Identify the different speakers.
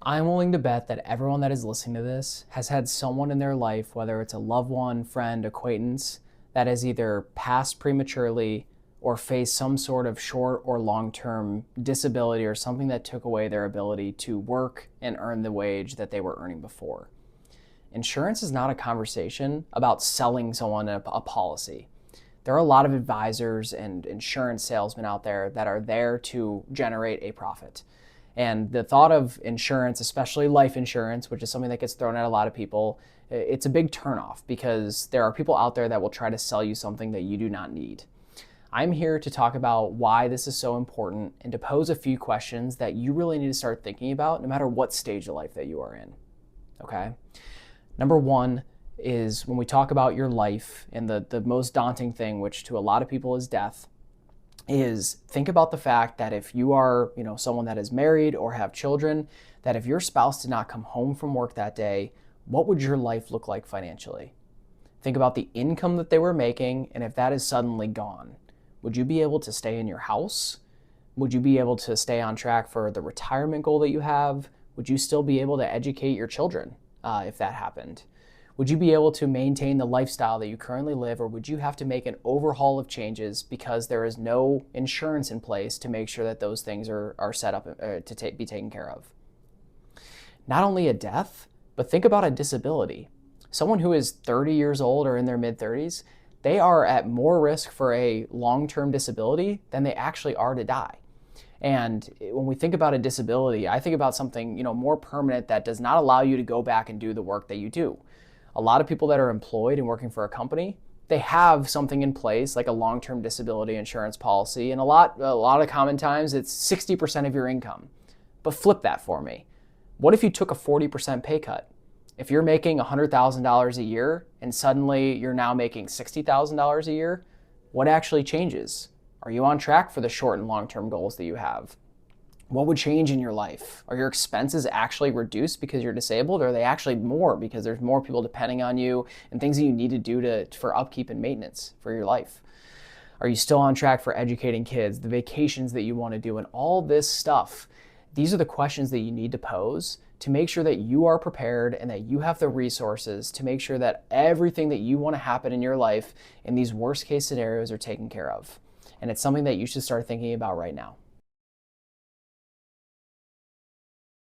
Speaker 1: I'm willing to bet that everyone that is listening to this has had someone in their life, whether it's a loved one, friend, acquaintance, that has either passed prematurely or faced some sort of short or long term disability or something that took away their ability to work and earn the wage that they were earning before. Insurance is not a conversation about selling someone a policy. There are a lot of advisors and insurance salesmen out there that are there to generate a profit. And the thought of insurance, especially life insurance, which is something that gets thrown at a lot of people, it's a big turnoff because there are people out there that will try to sell you something that you do not need. I'm here to talk about why this is so important and to pose a few questions that you really need to start thinking about no matter what stage of life that you are in. Okay? Number one is when we talk about your life and the most daunting thing, which to a lot of people is death, is think about the fact that if you are, someone that is married or have children, that if your spouse did not come home from work that day, what would your life look like financially? Think about the income that they were making, and if that is suddenly gone, would you be able to stay in your house? Would you be able to stay on track for the retirement goal that you have? Would you still be able to educate your children if that happened? Would you be able to maintain the lifestyle that you currently live, or would you have to make an overhaul of changes because there is no insurance in place to make sure that those things are set up to be taken care of? Not only a death, but think about a disability. Someone who is 30 years old or in their mid-30s, they are at more risk for a long-term disability than they actually are to die. And when we think about a disability, I think about something more permanent that does not allow you to go back and do the work that you do. A lot of people that are employed and working for a company, they have something in place like a long-term disability insurance policy, and a lot of common times it's 60% of your income. But flip that for me. What if you took a 40% pay cut? If you're making $100,000 a year and suddenly you're now making $60,000 a year, what actually changes? Are you on track for the short and long-term goals that you have? What would change in your life? Are your expenses actually reduced because you're disabled, or are they actually more because there's more people depending on you and things that you need to do for upkeep and maintenance for your life? Are you still on track for educating kids, the vacations that you want to do, and all this stuff? These are the questions that you need to pose to make sure that you are prepared and that you have the resources to make sure that everything that you want to happen in your life in these worst case scenarios are taken care of. And it's something that you should start thinking about right now.